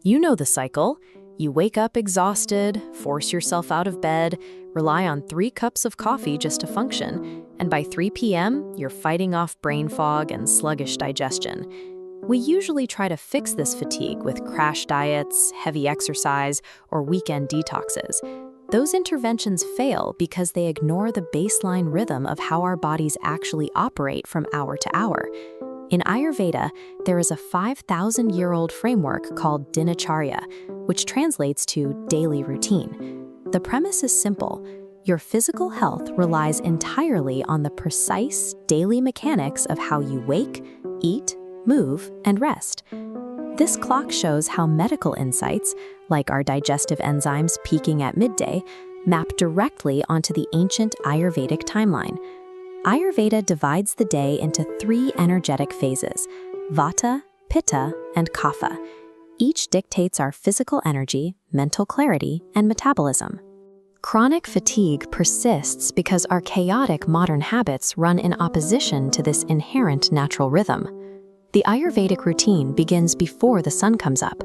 You know the cycle. You wake up exhausted, force yourself out of bed, rely on 3 cups of coffee just to function, and by 3 p.m., you're fighting off brain fog and sluggish digestion. We usually try to fix this fatigue with crash diets, heavy exercise, or weekend detoxes. Those interventions fail because they ignore the baseline rhythm of how our bodies actually operate from hour to hour. In Ayurveda, there is a 5,000-year-old framework called Dinacharya, which translates to daily routine. The premise is simple. Your physical health relies entirely on the precise daily mechanics of how you wake, eat, move, and rest. This clock shows how medical insights, like our digestive enzymes peaking at midday, map directly onto the ancient Ayurvedic timeline. Ayurveda divides the day into 3 energetic phases: Vata, Pitta, and Kapha. Each dictates our physical energy, mental clarity, and metabolism. Chronic fatigue persists because our chaotic modern habits run in opposition to this inherent natural rhythm. The Ayurvedic routine begins before the sun comes up.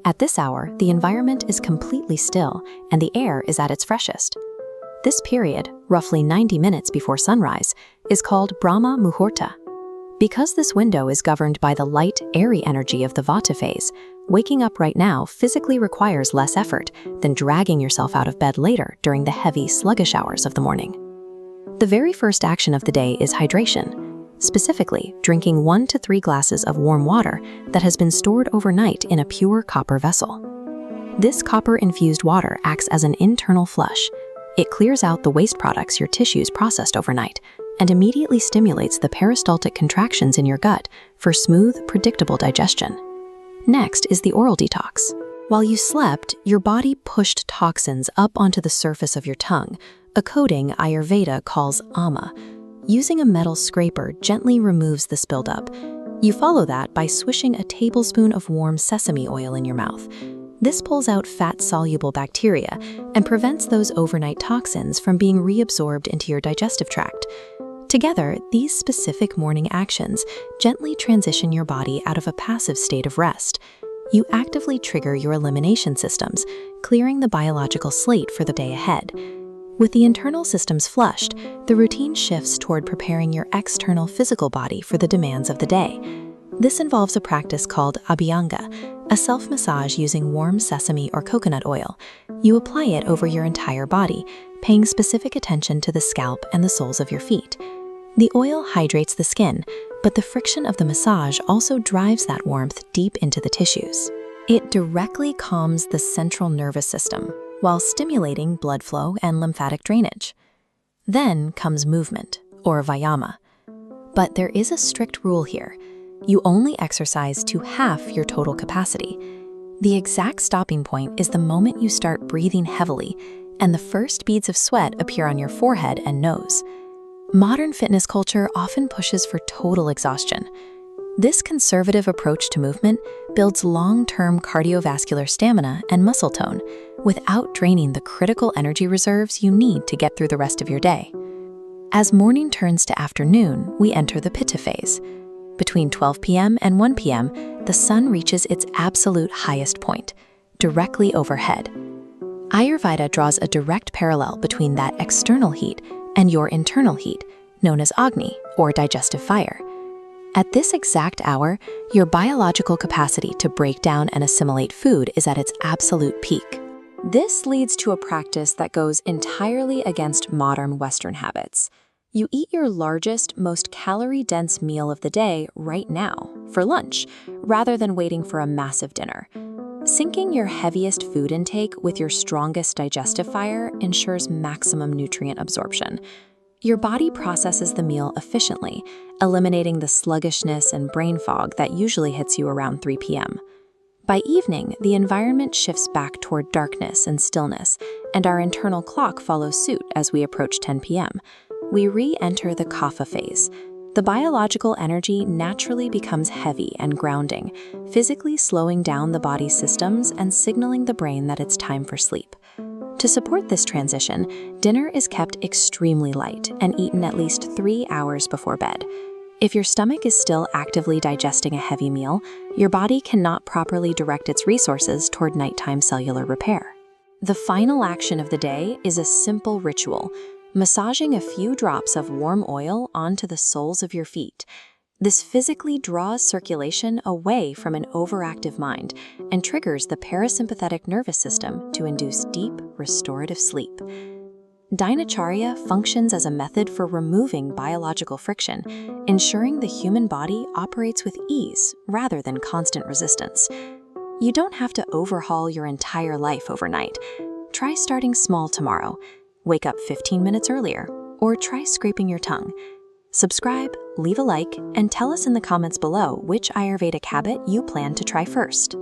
At this hour, the environment is completely still and the air is at its freshest. This period, roughly 90 minutes before sunrise, is called Brahma Muhurta. Because this window is governed by the light, airy energy of the Vata phase, waking up right now physically requires less effort than dragging yourself out of bed later during the heavy, sluggish hours of the morning. The very first action of the day is hydration, specifically drinking 1 to 3 glasses of warm water that has been stored overnight in a pure copper vessel. This copper-infused water acts as an internal flush. It clears out the waste products your tissues processed overnight and immediately stimulates the peristaltic contractions in your gut for smooth, predictable digestion. Next is the oral detox. While you slept, your body pushed toxins up onto the surface of your tongue, a coating Ayurveda calls ama. Using a metal scraper gently removes the spilled up. You follow that by swishing a tablespoon of warm sesame oil in your mouth. This pulls out fat-soluble bacteria and prevents those overnight toxins from being reabsorbed into your digestive tract. Together, these specific morning actions gently transition your body out of a passive state of rest. You actively trigger your elimination systems, clearing the biological slate for the day ahead. With the internal systems flushed, the routine shifts toward preparing your external physical body for the demands of the day. This involves a practice called abhyanga, a self-massage using warm sesame or coconut oil. You apply it over your entire body, paying specific attention to the scalp and the soles of your feet. The oil hydrates the skin, but the friction of the massage also drives that warmth deep into the tissues. It directly calms the central nervous system while stimulating blood flow and lymphatic drainage. Then comes movement, or vayama. But there is a strict rule here. You only exercise to half your total capacity. The exact stopping point is the moment you start breathing heavily and the first beads of sweat appear on your forehead and nose. Modern fitness culture often pushes for total exhaustion. This conservative approach to movement builds long-term cardiovascular stamina and muscle tone without draining the critical energy reserves you need to get through the rest of your day. As morning turns to afternoon, we enter the Pitta phase. Between 12 p.m. and 1 p.m., the sun reaches its absolute highest point, directly overhead. Ayurveda draws a direct parallel between that external heat and your internal heat, known as Agni, or digestive fire. At this exact hour, your biological capacity to break down and assimilate food is at its absolute peak. This leads to a practice that goes entirely against modern Western habits. You eat your largest, most calorie-dense meal of the day right now, for lunch, rather than waiting for a massive dinner. Syncing your heaviest food intake with your strongest digestive fire ensures maximum nutrient absorption. Your body processes the meal efficiently, eliminating the sluggishness and brain fog that usually hits you around 3 p.m. By evening, the environment shifts back toward darkness and stillness, and our internal clock follows suit as we approach 10 p.m. We re-enter the Kapha phase. The biological energy naturally becomes heavy and grounding, physically slowing down the body's systems and signaling the brain that it's time for sleep. To support this transition, dinner is kept extremely light and eaten at least 3 hours before bed. If your stomach is still actively digesting a heavy meal, your body cannot properly direct its resources toward nighttime cellular repair. The final action of the day is a simple ritual, massaging a few drops of warm oil onto the soles of your feet. This physically draws circulation away from an overactive mind and triggers the parasympathetic nervous system to induce deep, restorative sleep. Dinacharya functions as a method for removing biological friction, ensuring the human body operates with ease rather than constant resistance. You don't have to overhaul your entire life overnight. Try starting small tomorrow. Wake up 15 minutes earlier, or try scraping your tongue. Subscribe, leave a like, and tell us in the comments below which Ayurvedic habit you plan to try first.